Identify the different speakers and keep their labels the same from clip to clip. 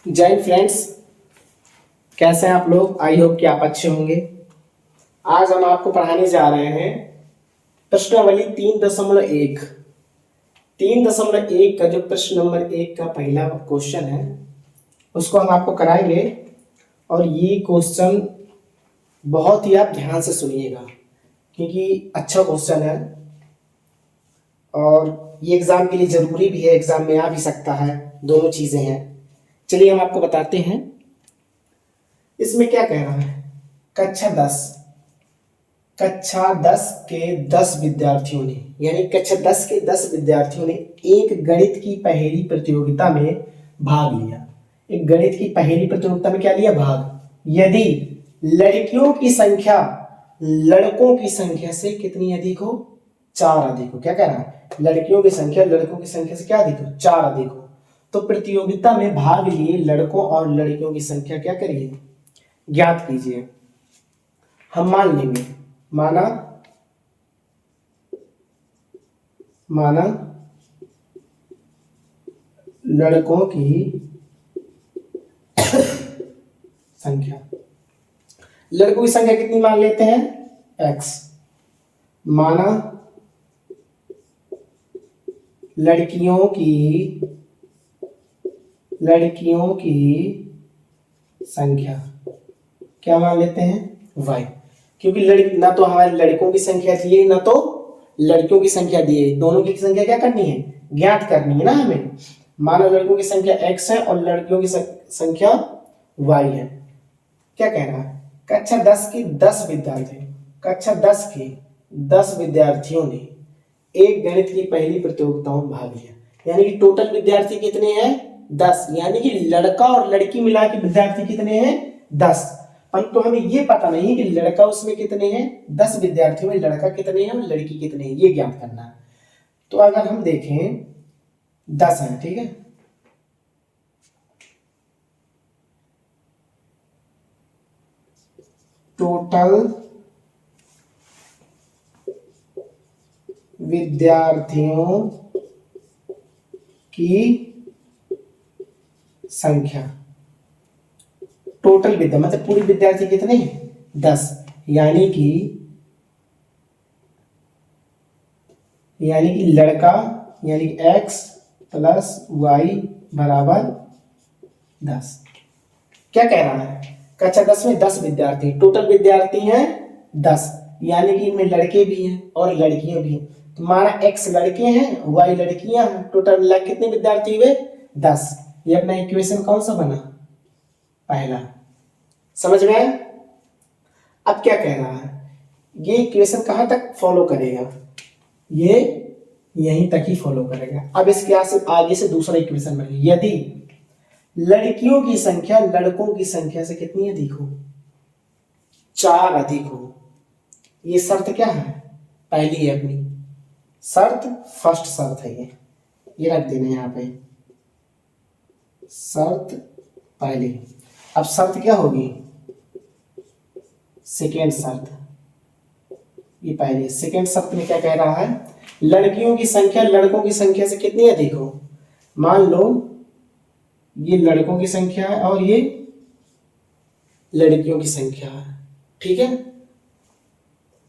Speaker 1: जय हिंद फ्रेंड्स, कैसे हैं आप लोग। आई होप कि आप अच्छे होंगे। आज हम आपको पढ़ाने जा रहे हैं प्रश्नावली 3.1। 3.1 का जो प्रश्न नंबर 1 का पहला क्वेश्चन है उसको हम आपको कराएंगे। और ये क्वेश्चन बहुत ही आप ध्यान से सुनिएगा क्योंकि अच्छा क्वेश्चन है और ये एग्जाम के लिए जरूरी भी है, एग्जाम में आ भी सकता है, दोनों चीजें हैं। चलिए हम आपको बताते हैं इसमें क्या कह रहा है। कक्षा 10 के 10 विद्यार्थियों ने, यानी कक्षा 10 के 10 विद्यार्थियों ने एक गणित की पहेली प्रतियोगिता में भाग लिया। एक गणित की पहेली प्रतियोगिता में क्या लिया? भाग। यदि लड़कियों की संख्या लड़कों की संख्या से कितनी अधिक हो? 4 अधिक हो। क्या कह रहा है? लड़कियों की संख्या लड़कों की संख्या से क्या अधिक हो? 4 अधिक हो। तो प्रतियोगिता में भाग लिए लड़कों और लड़कियों की संख्या क्या करिए? ज्ञात कीजिए। हम मान लेंगे, माना लड़कों की संख्या, लड़कों की संख्या कितनी मान लेते हैं? x। माना लड़कियों की संख्या क्या मान लेते हैं? y। क्योंकि ना तो हमारे लड़कों की संख्या दिए ना तो लड़कियों की संख्या दिए, दोनों की संख्या क्या करनी है? ज्ञात करनी है ना हमें। माना लड़कों की संख्या x है और लड़कियों की संख्या y है। क्या कह रहा है? कक्षा 10 के 10 विद्यार्थियों ने एक गणित की पहली प्रतियोगिताओं में भाग लिया। यानी कि टोटल विद्यार्थी कितने हैं? 10। यानी कि लड़का और लड़की मिला के विद्यार्थी कितने हैं? 10। परंतु हमें ये पता नहीं कि लड़का उसमें कितने हैं। 10 विद्यार्थियों में लड़का कितने हैं और लड़की कितने हैं, ये ज्ञात करना है। तो अगर हम देखें 10 है, ठीक है, टोटल विद्यार्थियों की संख्या, टोटल विद्या मतलब पूरी विद्यार्थी कितने हैं? 10। यानी कि लड़का यानी x प्लस वाई बराबर 10। क्या कह रहा है? कक्षा 10 में 10 विद्यार्थी, टोटल विद्यार्थी हैं 10, यानी कि इनमें लड़के भी हैं और लड़कियां भी हैं। तो माना x लड़के हैं y लड़कियां हैं, टोटल मिला कितने विद्यार्थी हुए? 10। ये अपना इक्वेशन कौन सा बना? पहला। समझ में आया? अब क्या कह रहा है? ये इक्वेशन कहां तक फॉलो करेगा? ये यहीं तक ही फॉलो करेगा। अब इसके आगे से दूसरा इक्वेशन बनेगा। यदि लड़कियों की संख्या लड़कों की संख्या से कितनी अधिक हो? 4 अधिक हो। ये शर्त क्या है? पहली है अपनी शर्त, फर्स्ट शर्त है ये रख देना यहाँ पे, शर्त पहली। अब शर्त क्या होगी? सेकेंड शर्त। ये पहली। सेकेंड शर्त में क्या कह रहा है? लड़कियों की संख्या लड़कों की संख्या से कितनी अधिक हो? मान लो ये लड़कों की संख्या है और ये लड़कियों की संख्या है, ठीक है।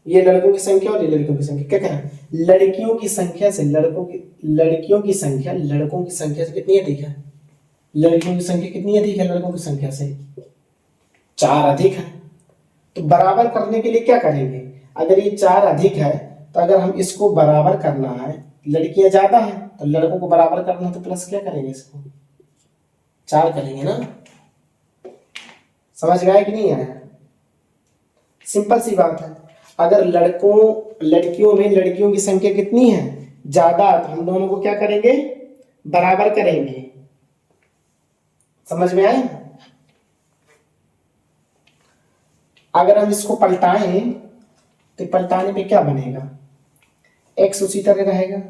Speaker 1: ये लड़कों की संख्या और ये लड़कियों की संख्या। क्या कह रहा है? लड़कियों की संख्या से लड़कियों की संख्या लड़कों की संख्या से कितनी अधिक है? लड़कियों की संख्या कितनी अधिक है लड़कों की संख्या से? 4 अधिक है। तो बराबर करने के लिए क्या करेंगे? अगर ये 4 अधिक है तो अगर हम इसको बराबर करना है, लड़कियां ज्यादा है तो लड़कों को बराबर करना है, तो प्लस क्या करेंगे? इसको 4 करेंगे ना। समझ में आया कि नहीं आया? सिंपल सी बात है। अगर लड़कियों में लड़कियों की संख्या कितनी है? ज्यादा, तो हम दोनों को क्या करेंगे? बराबर करेंगे। समझ में आया? अगर हम इसको पलटाएं तो पलटाने पे क्या बनेगा? x उसी तरह रहेगा,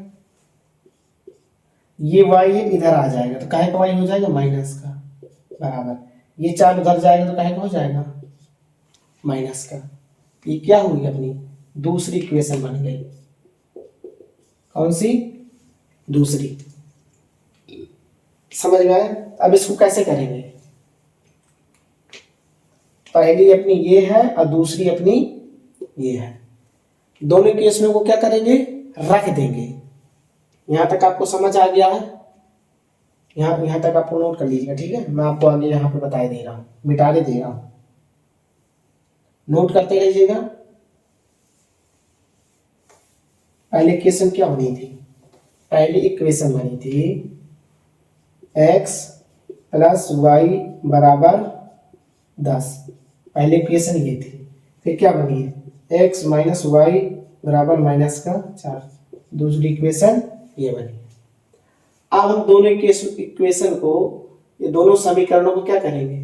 Speaker 1: ये y है इधर आ जाएगा तो काहे का y हो जाएगा? माइनस का, बराबर। ये 4 उधर जाएगा तो काहे का हो जाएगा? माइनस का। ये क्या हुई? अपनी दूसरी इक्वेशन बन गई। कौन सी? दूसरी। समझ में आया? अब इसको कैसे करेंगे? पहली अपनी ये है और दूसरी अपनी ये है। दोनों केस में वो क्या करेंगे, रख देंगे। यहां तक आपको समझ आ गया है? यहां तक आपको नोट कर लीजिएगा, ठीक है। मैं आपको आगे यहाँ पे बता दे रहा हूँ, मिटा दे रहा हूँ, नोट करते रहिएगा। पहले इक्वेशन क्या बनी थी? पहली इक्वेशन बनी थी x प्लस वाई बराबर 10। पहले इक्वेशन ये थी। फिर क्या बनी है? x माइनस वाई बराबर माइनस का 4। दूसरी इक्वेशन ये बनी। अब हम दोनों इक्वेशन को, ये दोनों समीकरणों को क्या करेंगे?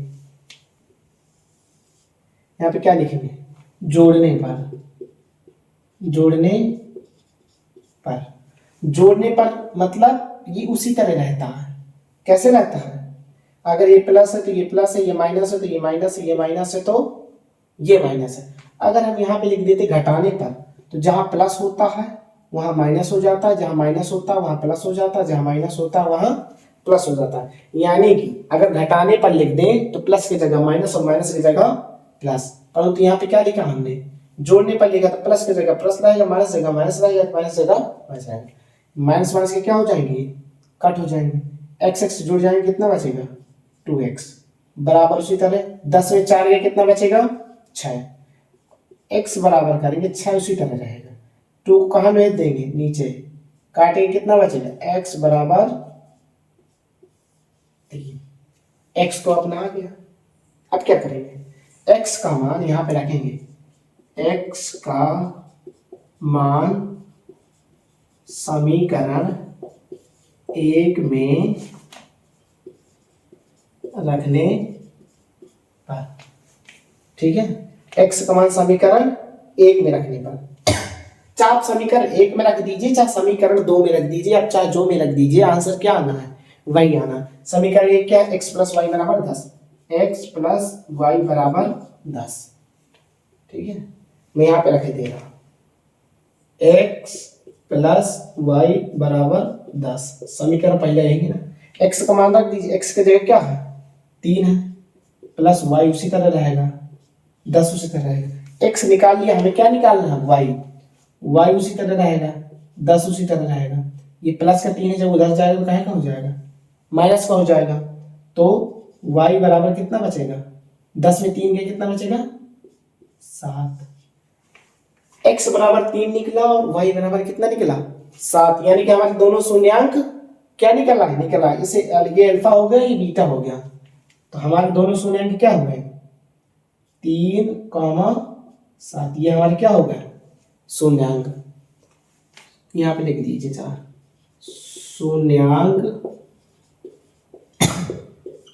Speaker 1: यहाँ पे क्या लिखेंगे? जोड़ने पर। जोड़ने पर मतलब ये उसी तरह रहता है। कैसे रहता है? अगर ये प्लस है तो ये प्लस है, ये माइनस है तो ये माइनस है, ये माइनस है तो ये माइनस है। अगर हम यहाँ पे लिख देते घटाने पर, तो जहां प्लस होता है वहां माइनस हो जाता है, जहां माइनस होता है वहां प्लस हो जाता है, जहां माइनस होता है वहां प्लस हो जाता है। यानी कि अगर घटाने पर लिख दें तो प्लस की जगह माइनस और माइनस की जगह प्लस, परंतु यहाँ पे क्या लिखा हमने? जोड़ने पर लिखा तो प्लस की जगह प्लस रहेगा, माइनस जगह माइनस रहेगा, माइनस जगह माइनस रहेगा। माइनस माइनस के क्या हो जाएंगे? कट हो जाएंगे। एक्स एक्स जुड़ जाएंगे, कितना बचेगा? 2x। बराबर उसी तरह 10 में 4 गया, कितना बचेगा? 6। x बराबर करेंगे 6, उसी तरह रहेगा। 2 कहाँ भेज देंगे? नीचे काटेंगे, कितना बचेगा? x बराबर 3। x तो अपना आ गया। अब क्या करेंगे? x का मान यहां पे रखेंगे। x का मान समीकरण 1 में रखने पर, ठीक है। x का मान समीकरण 1 में रखने पर, चाहे आप समीकरण 1 में रख दीजिए, चाहे समीकरण 2 में रख दीजिए, आप चाहे जो में रख दीजिए, आंसर क्या आना है? वही आना। समीकरण 1 क्या है? x प्लस वाई बराबर 10। x प्लस वाई बराबर 10, ठीक है। मैं यहाँ पे रख दे रहा हूं x प्लस वाई बराबर 10। समीकरण पहले आएगी ना, x का मान रख दीजिए। x की जगह क्या है? 3 है, प्लस वाई उसी तरह रहेगा, 10 उसी तरह रहेगा। x निकाल लिया, हमें क्या निकालना है? वाई उसी तरह रहेगा, 10 उसी तरह रहेगा। ये प्लस का 3 है, जब उधर जाएगा तो कहाँ का हो जाएगा? माइनस का हो जाएगा। तो y बराबर कितना बचेगा? 10 में 3 गया, कितना बचेगा? 7। x बराबर 3 निकला और y बराबर कितना निकला? 7। यानी कि हमारे दोनों शून्यांक क्या निकला? इसे ये अल्फा हो गया, ये बीटा हो गया। तो हमारे दोनों शून्यांक क्या हुए? 3, 7। ये हमारे क्या हो गया? शून्यांक। यहाँ पे लिख दीजिए 4 शून्यांक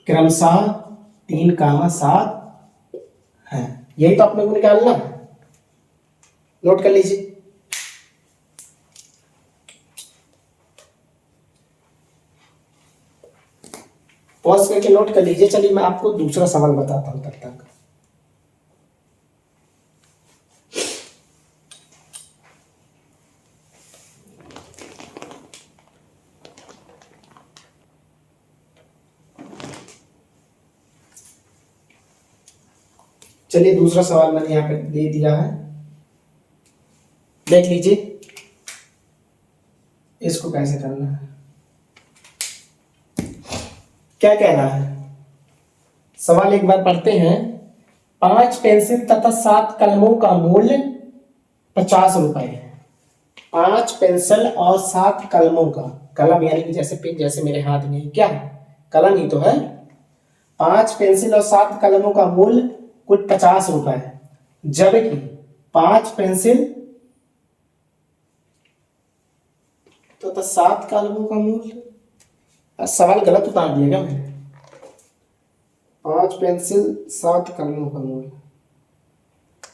Speaker 1: क्रमशः 3, 7 है। यही तो अपने को निकालना है। नोट कर लीजिए। पॉज करके नोट कर लीजिए। चलिए मैं आपको दूसरा सवाल बताता हूं तब तक। चलिए दूसरा सवाल मैंने यहाँ पे दे दिया है, देख लीजिए इसको कैसे करना है। क्या कह रहा है सवाल, एक बार पढ़ते हैं। 5 पेंसिल तथा 7 कलमों का मूल्य 50 रुपए है। 5 पेंसिल और 7 कलमों का, कलम यानी कि जैसे पेन, जैसे मेरे हाथ में क्या है? कलम ही तो है। 5 पेंसिल और 7 कलमों का मूल्य कुल 50 रुपए है, जबकि 5 पेंसिल तो 7 कलमों का मूल्य, सवाल गलत उतार दिया क्या मैंने? 5 पेंसिल 7 कलमों का मूल्य,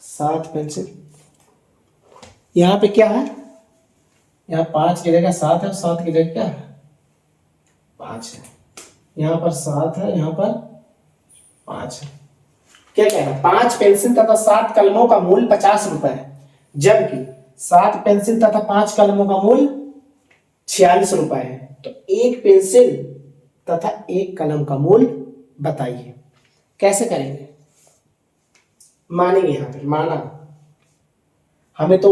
Speaker 1: 7 पेंसिल, यहाँ पे क्या है? यहाँ 5 की जगह 7 है और 7 की जगह क्या है? 5 है। यहाँ पर 7 है, यहाँ पर 5 है। क्या कह रहा है? 5 पेंसिल तथा 7 कलमों का मूल्य 50 रुपए है, जबकि 7 पेंसिल तथा 5 कलमों का मूल्य 46 रुपए है। तो एक पेंसिल तथा एक कलम का मूल्य बताइए। कैसे करेंगे? मानेंगे यहाँ पे, माना। हमें तो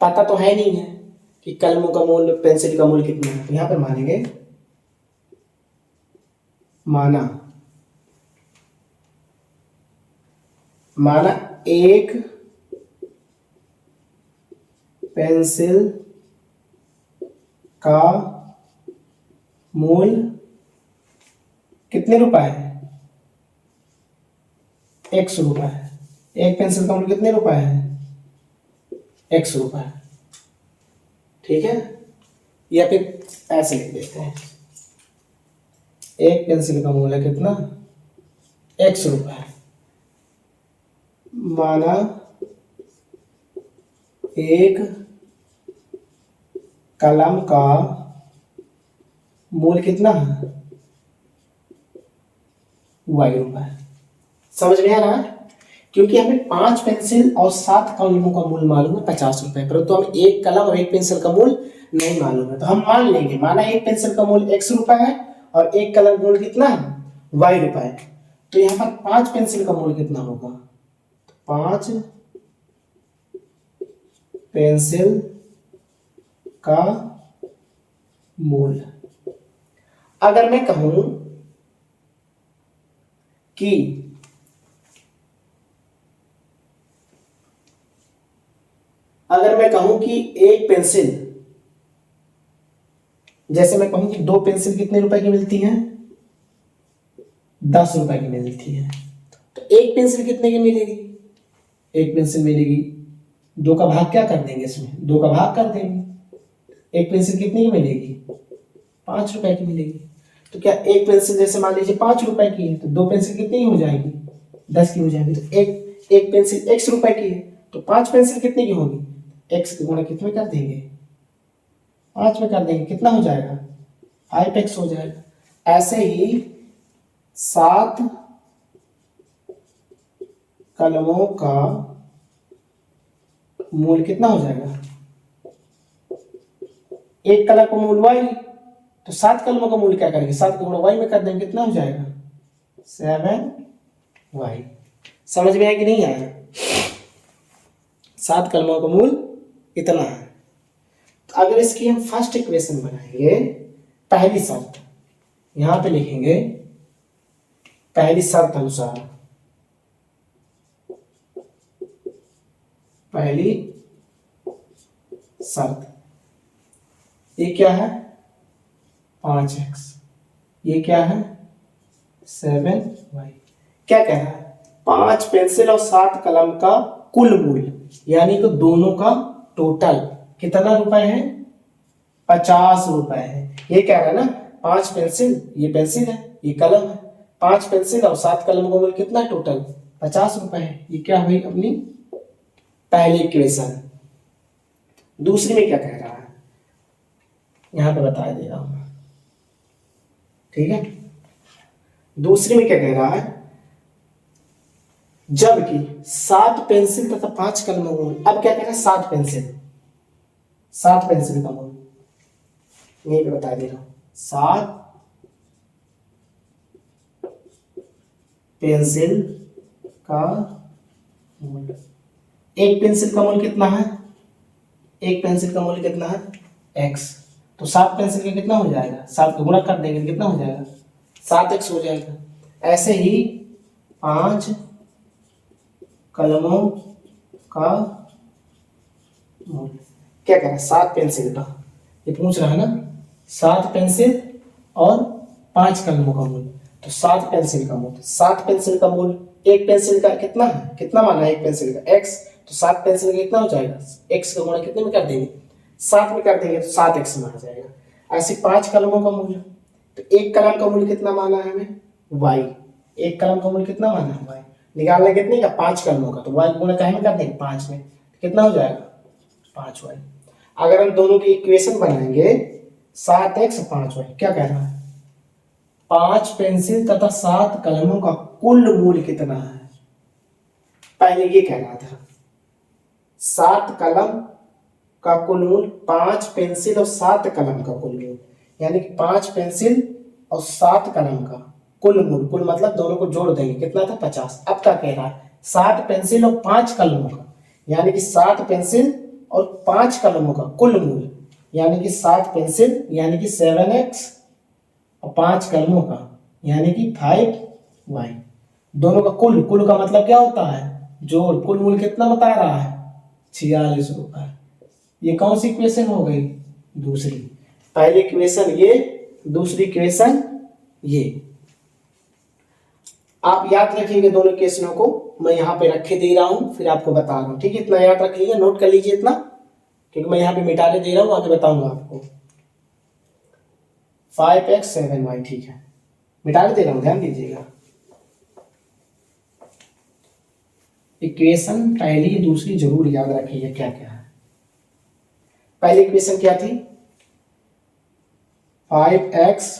Speaker 1: पता तो है नहीं है कि कलमों का मूल, पेंसिल का मूल कितना है, तो यहाँ पे मानेंगे माना। माना एक पेंसिल का मूल कितने रुपए है? 100 रुपए है। एक पेंसिल का मूल कितने रुपए है? 100 रुपए। ठीक है, या फिर ऐसे लिख देते हैं, एक पेंसिल का मूल है कितना? 100 रुपए। माना एक कलम का मूल कितना है? वाई रुपए। समझ में आ रहा है? क्योंकि हमें 5 पेंसिल और 7 कलमों का मूल मालूम है 50 रुपए, परंतु हमें एक कलम और एक पेंसिल का मूल नहीं मालूम है, तो हम मान लेंगे माना एक पेंसिल का मूल 100 रुपए है और एक कलम मूल कितना है? वाई रुपए है। तो यहाँ पर 5 पेंसिल का मूल कितना होगा? 5 पेंसिल का मूल। अगर मैं कहूं कि एक पेंसिल, जैसे मैं कहूं कि 2 पेंसिल कितने रुपए की मिलती हैं? 10 रुपए की मिलती है, तो एक पेंसिल कितने की मिलेगी? एक पेंसिल मिलेगी, 2 का भाग क्या कर देंगे इसमें? 2 का भाग कर देंगे। एक पेंसिल कितने की मिलेगी? 5 रुपए की मिलेगी। तो क्या एक पेंसिल जैसे मान लीजिए 5 रुपए की है, तो 2 पेंसिल कितनी हो जाएगी? 10 की हो जाएगी। तो एक पेंसिल 100 रुपए की है, तो 5 पेंसिल कितने की होगी? x के गुणा कितने कर देंगे? 5 में कर देंगे, कितना हो जाएगा? 5x हो जाएगा। ऐसे ही 7 कलमों का मूल कितना हो जाएगा? एक कलम का मूल y, तो 7 कलमों का मूल क्या करेंगे? 7 का गुणा y में कर देंगे, कितना हो जाएगा? 7y। समझ में आया कि नहीं आया? 7 कलमों का मूल इतना है। तो अगर इसकी हम फर्स्ट इक्वेशन बनाएंगे, पहली शर्त यहां पे लिखेंगे, पहली शर्त अनुसार, पहली शर्त, ये क्या है? 5x, ये क्या है? 7y। क्या कह रहा है? 5 पेंसिल और 7 कलम का कुल मूल्य, यानी कि दोनों का टोटल कितना रुपए है? 50 रुपए है। ये कह रहा है ना, 5 पेंसिल, ये पेंसिल है, ये कलम है, 5 पेंसिल और 7 कलम का मूल्य कितना है टोटल? 50 रुपए है। ये क्या हुई अपनी पहली इक्वेशन। दूसरी में क्या कह रहा है, यहां पे बता दे रहा हूं, ठीक है? दूसरी में क्या कह रहा है? जबकि 7 पेंसिल तथा 5 कलमों का मूल, अब क्या कह रहा है? 7 पेंसिल, 7 पेंसिल का मूल यहीं पे बता दे रहा हूं, 7 पेंसिल का मूल। एक पेंसिल का मूल कितना है? एक पेंसिल का मूल कितना है? x। तो 7 पेंसिल का कितना हो जाएगा? 7 का गुणा कर देंगे, कितना हो जाएगा? 7x हो जाएगा। ऐसे ही 5 कलमों का मूल, क्या कह रहा है? 7 पेंसिल का, ये पूछ रहा है ना, 7 पेंसिल और 5 कलमों का मूल, तो 7 पेंसिल का मूल, 7 पेंसिल का मूल, एक पेंसिल का कितना है? कितना माना है एक पेंसिल का? x। तो 7 पेंसिल का कितना हो जाएगा? x का गुणा कितने में कर देंगे? 7 में कर देंगे, तो 7x में आ जाएगा। ऐसे 5 कलमों का मूल, तो एक कलम का मूल कितना माना है हमें? y। एक कलम का मूल कितना माना है? y। निकालना कितने का? 5 कलमों का, तो y गुणा काहे में कर देंगे? 5 में, कितना हो जाएगा? 5y। अगर हम दोनों की इक्वेशन बनाएंगे, 7x 5y, क्या कह रहा है? 5 पेंसिल तथा 7 कलमों का कुल मूल्य कितना है? पहले ये कह रहा था 7 कलम का कुल मूल्य, 5 पेंसिल और 7 कलम का कुल मूल्य, यानी कि 5 पेंसिल और 7 कलम का कुल मूल्य, कुल मतलब दोनों को जोड़ देंगे, कितना था? 50। अब क्या कह रहा है? 7 पेंसिल और 5 कलमों का, यानी कि 7 पेंसिल और 5 कलमों का कुल मूल, यानी कि 7 पेंसिल यानी कि 7x और 5 कलमों का यानी कि 5y, दोनों का कुल का मतलब क्या होता है? जोड़। कुल मूल कितना बता रहा है? 46 रुपए। ये कौन सी इक्वेशन हो गई? दूसरी। पहली इक्वेशन ये, दूसरी इक्वेशन ये। आप याद रखिएगा दोनों इक्वेशनों को, मैं यहाँ पे रखे दे रहा हूं, फिर आपको बता रहा हूं। ठीक है, इतना याद रख लीजिए, नोट कर लीजिए इतना, क्योंकि मैं यहाँ पे मिटाने दे रहा हूँ, आगे बताऊंगा आपको। 5x 7y, ठीक है, मिटाने दे रहा हूँ, ध्यान दीजिएगा। इक्वेशन पहली दूसरी जरूर याद रखिए क्या क्या है। पहली इक्वेशन क्या थी? 5x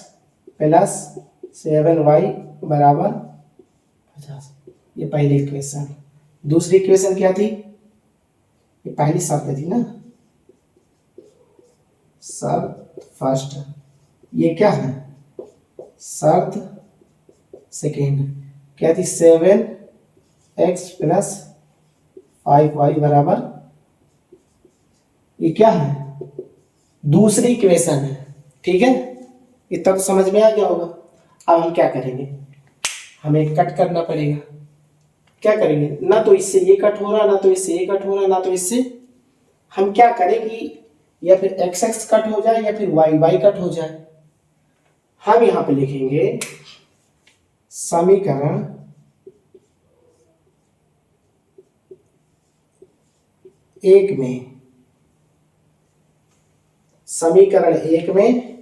Speaker 1: प्लस 7y बराबर 50, ये पहली इक्वेशन। दूसरी इक्वेशन क्या थी? ये पहली शर्त थी ना, शर्त फर्स्ट। ये क्या है? शर्त सेकेंड। क्या थी? 7x प्लस 5y बराबर, ये क्या है? दूसरी इक्वेशन है। ठीक है, इतना तो समझ में आ गया होगा। अब हम क्या करेंगे? हमें कट करना पड़ेगा। क्या करेंगे? ना तो इससे ये कट हो रहा, ना तो इससे ये कट हो रहा, ना तो इससे। हम क्या करें कि या फिर एक्स एक्स कट हो जाए या फिर वाई वाई कट हो जाए। हम यहां पे लिखेंगे समीकरण एक में, समीकरण एक में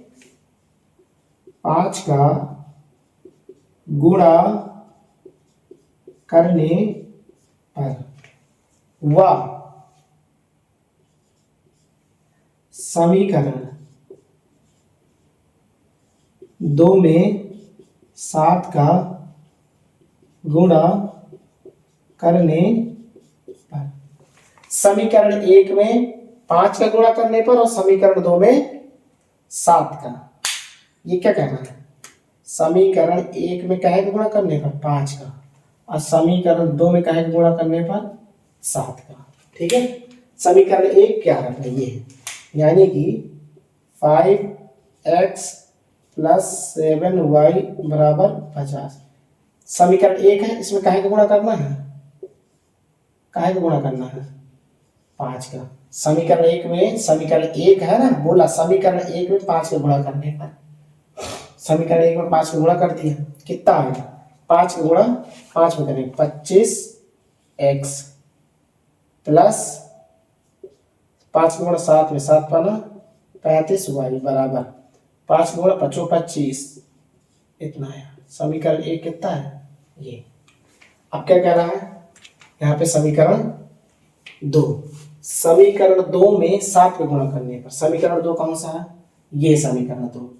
Speaker 1: 5 का गुणा करने पर व समीकरण 2 में 7 का गुणा करने पर। समीकरण 1 में 5 का गुणा करने पर और समीकरण 2 में 7 का। ये क्या कहना है? समीकरण 1 में क्या है गुणा करने पर? 5 का, और समीकरण 2 में क्या है गुणा करने पर? 7 का। ठीक है, समीकरण 1 क्या है? ये है, यानी कि 5x प्लस 7y बराबर 50। समीकरण 1 है, इसमें काहे का गुणा करना है? काहे का गुणा करना है? 5 का। समीकरण 1 में, समीकरण 1 है ना, बोला समीकरण 1 में 5 का गुणा करने पर। समीकरण 1 में 5 का गुणा कर दिया, कितना आएगा? 5 का गुणा 5 में करेंगे 25x प्लस 5 का गुणा 7 में, 7 पाना 35y बराबर 5 का गुणा 5 25, इतना है। समीकरण 1 कितना है? ये। अब क्या कह रहा है यहाँ पे? समीकरण 2, समीकरण 2 में 7 का गुणा करने पर। समीकरण 2 कौन सा है? ये समीकरण 2,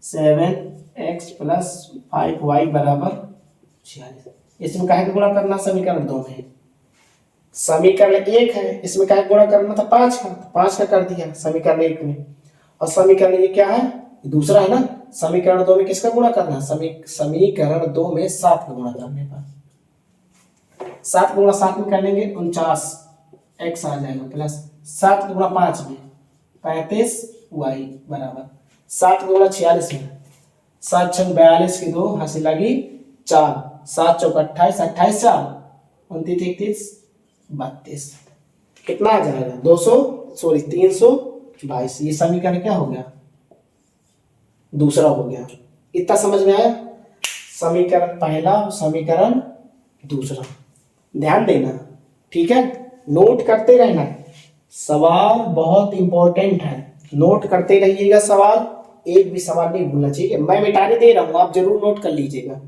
Speaker 1: 7x प्लस 5y बराबर 46। इसमें काहे का गुणा करना? समीकरण 2 में। समीकरण 1 है, इसमें काहे का गुणा करना था? 5 का, 5 का कर दिया समीकरण 1 में। और समीकरण ये क्या है? दूसरा है ना। समीकरण 2 में किसका गुणा करना? समीकरण 2 में 7 का गुणा करने पर। 7 का गुणा 7 में कर लेंगे 49x आ जाएगा, प्लस 7 का गुणा 5 में 35y बराबर 7 का गुणा 46 में, 7 छंग 42 की 2 हासिल लगी 4, 7 चौक 28, 28 4 29 31 32, कितना आ जाएगा? 322। ये समीकरण क्या हो गया? दूसरा हो गया। इतना समझ में आया? समीकरण पहला और समीकरण दूसरा, ध्यान देना। ठीक है, नोट करते रहना, सवाल बहुत इंपॉर्टेंट है, नोट करते रहिएगा सवाल, एक भी सवाल नहीं भूलना चाहिए। मैं मिटाने दे रहा हूं, आप जरूर नोट कर लीजिएगा।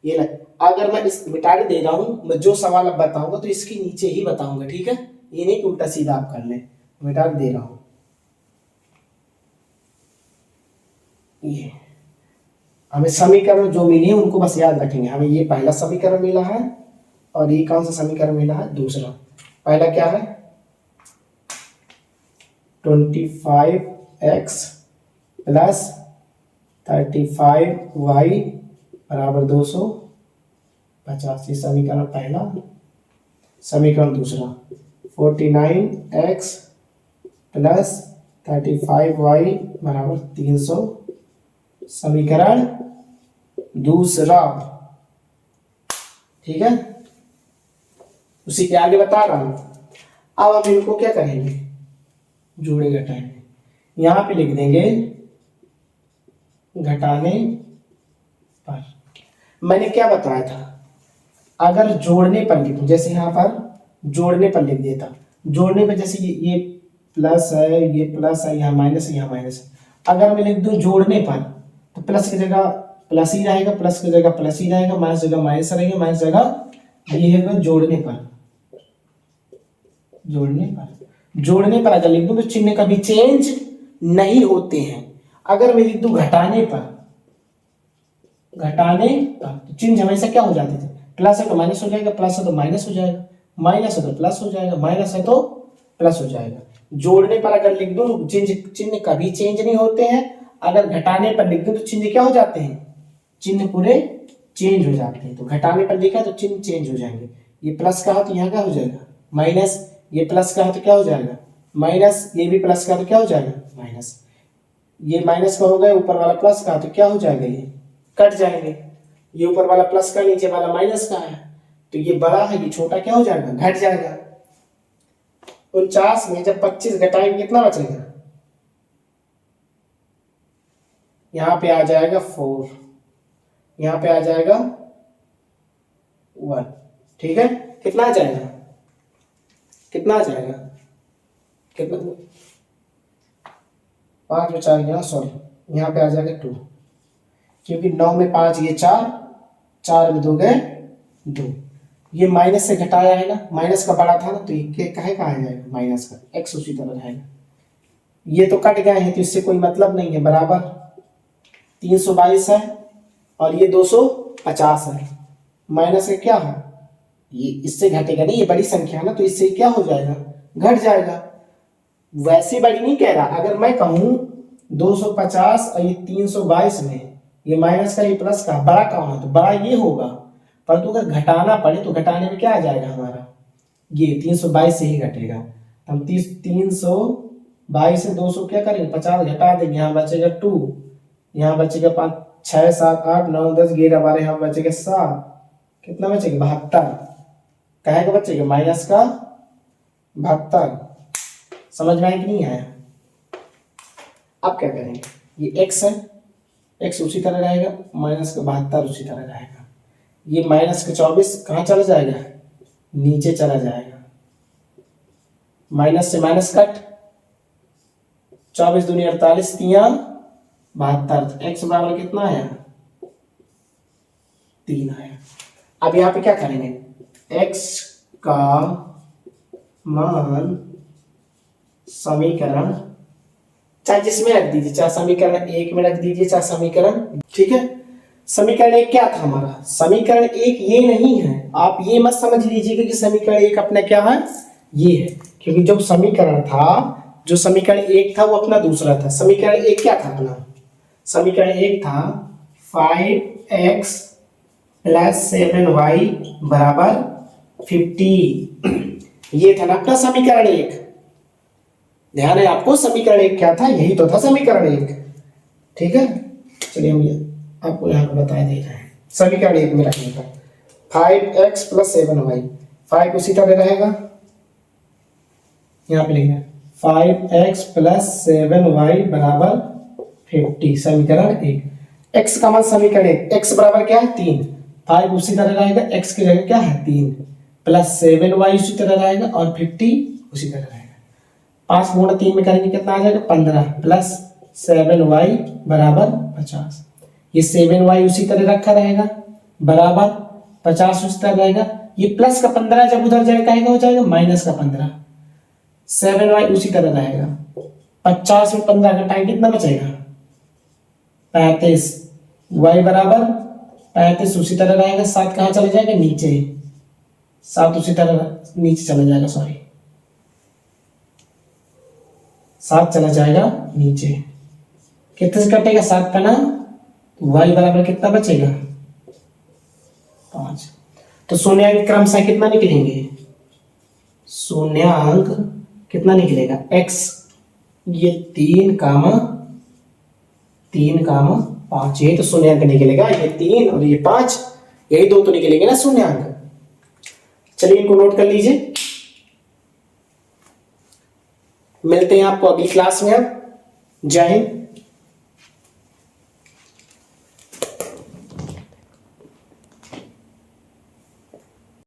Speaker 1: ये ना, अगर मैं इस मिटाने दे रहा हूं, मैं जो सवाल अब बताऊंगा तो इसके नीचे ही बताऊंगा। ठीक है, ये नहीं कि उल्टा सीधा आप कर लें, मिटाने दे रहा हूं। ये हमें समीकरण जो मिली है उनको बस याद रखेंगे। हमें ये पहला समीकरण मिला है और ये कौन सा समीकरण मिला है? दूसरा। पहला क्या है? 25x प्लस 35y बराबर 250, ये समीकरण पहला। समीकरण दूसरा 49x प्लस 35y बराबर 300, समीकरण दूसरा। ठीक है, उसी के आगे बता रहा हूं। अब हम इनको क्या करेंगे, जोड़े घटाएंगे। यहां पे लिख देंगे घटाने पर। मैंने क्या बताया था, अगर जोड़ने पर लिखूं, जैसे यहां पर जोड़ने पर लिख देता, जोड़ने पर जैसे ये प्लस है, ये प्लस है, यहाँ माइनस है, यहाँ माइनस है। अगर मैं लिख दूं जोड़ने पर, तो प्लस की जगह प्लस ही रहेगा, प्लस की जगह प्लस ही रहेगा, माइनस जगह माइनस रहेगा, माइनस जगह ये है जोड़ने पर। जोड़ने पर अगर लिख दूं तो चिन्ह कभी चेंज नहीं होते हैं। अगर मैं लिख दूं घटाने पर, तो चिन्ह हमेशा क्या हो जाते थे, प्लस है तो माइनस हो जाएगा, प्लस है तो माइनस हो जाएगा, माइनस है तो प्लस हो जाएगा, माइनस है तो प्लस हो जाएगा। जोड़ने पर अगर लिख दूं तो चिन्ह कभी चेंज नहीं होते हैं। अगर घटाने पर लिख दूं तो चिन्ह क्या हो जाते हैं, चिन्ह पूरे चेंज हो जाते हैं। तो घटाने पर लिखा तो चिन्ह चेंज हो जाएंगे। ये प्लस का है तो यहाँ क्या हो जाएगा माइनस, ये प्लस का है तो क्या हो जाएगा माइनस, ये भी प्लस का तो क्या हो जाएगा माइनस, ये माइनस का हो गया, ऊपर वाला प्लस का तो क्या हो जाएगा, ये कट जाएंगे। ये ऊपर वाला प्लस का, नीचे वाला माइनस का है, तो ये बड़ा है, ये छोटा क्या हो जाएगा, घट जाएगा। 49 में जब 25 घटाएंगे कितना बचेगा, यहां पे आ जाएगा 4, यहां पे आ जाएगा 1। ठीक है, कितना आ जाएगा, कितना आ जाएगा, कितना, 5 में 4 यहाँ, सॉरी यहाँ पे आ जाएगा 2, क्योंकि 9 में 5 ये 4, 4 में 2 गए 2। ये माइनस से घटाया है ना, माइनस का बड़ा था ना, तो ये काहे का आ जाएगा माइनस का, x उसी तरह रहेगा। ये तो कट गए हैं तो इससे कोई मतलब नहीं है, बराबर 322 है और ये 250 है। माइनस का क्या है, ये इससे घटेगा नहीं, ये बड़ी संख्या है ना, तो इससे क्या हो जाएगा, घट जाएगा। वैसे बड़ी नहीं कह रहा, अगर मैं कहूं 250 और ये 322 में ये माइनस का ये प्लस का बड़ा कौन है, तो बड़ा ये होगा। परंतु अगर घटाना पड़े तो घटाने में क्या आ जाएगा हमारा, ये 322 से ही घटेगा। हम 322 से 200 क्या करेंगे, 50 घटा देंगे, यहाँ बचेगा 2, यहाँ बचेगा 5 6 7 8 9 10 11 12, यहाँ बचेगा 7, कितना बचेगा 72। कहे का बचेगा माइनस का 72। समझ में आया कि नहीं आया। अब क्या करेंगे, ये x है, x उसी तरह रहेगा, माइनस का 72 उसी तरह रहेगा। ये माइनस का 24 कहाँ चला जाएगा, नीचे चला जाएगा, माइनस से माइनस कट, 24 दूनी 48, 3 72, x बराबर कितना आया 3 आया। अब यहाँ पे क्या करेंगे, x का मान समीकरण चाहे जिसमें रख दीजिए, चाहे समीकरण 1 में रख दीजिए, चाहे समीकरण, ठीक है। समीकरण 1 क्या था हमारा, समीकरण 1 ये नहीं है, आप ये मत समझ लीजिएगा कि समीकरण 1 अपना क्या है, ये है, क्योंकि जो समीकरण था, जो समीकरण 1 था वो अपना दूसरा था। समीकरण 1 क्या था अपना, समीकरण 1 था 5x प्लस 7y बराबर 50, ये था ना अपना समीकरण 1। ध्यान है आपको, समीकरण 1 क्या था, यही तो था समीकरण 1। ठीक है, चलिए हम आपको यहाँ पे बता दे रहे हैं। समीकरण 1 में रखने का 5x प्लस 7y, 5 उसी तरह रहेगा, यहाँ पे लिखना 5x प्लस 7y बराबर 50, समीकरण 1। x का मान समीकरण 1, x बराबर क्या है 3, 5 उसी तरह रहेगा, x की जगह क्या है 3, प्लस 7y उसी तरह रहेगा और 50 उसी तरह रहेगा। 5 गुणा 3 में करेंगे कितना आ जाएगा 15, प्लस 7y बराबर 50, ये 7y उसी तरह रखा रहेगा, बराबर 50 उसी तरह रहेगा। ये प्लस का 15 जब उधर जाएगा क्या हो जाएगा माइनस का 15, 7y उसी तरह रहेगा। 50 में 15 घटाएंगे कितना बचेगा 35, y बराबर 35 उसी तरह रहेगा। 7 कहाँ चले जाएगा नीचे, 7 उसी तरह नीचे चला जाएगा, सॉरी 7 चला जाएगा नीचे। कितने से कटेगा 7 का ना, y बराबर कितना बचेगा 5। तो शून्य के क्रम से कितना निकलेंगे शून्यांक कितना निकलेगा x, ये 3 कामा 5, यही तो शून्यांक निकलेगा, ये 3 और ये 5, यही दो तो निकलेंगे ना शून्यांक। चलिए इनको नोट कर लीजिए। मिलते हैं आपको अगली क्लास में। अब जय हिंद।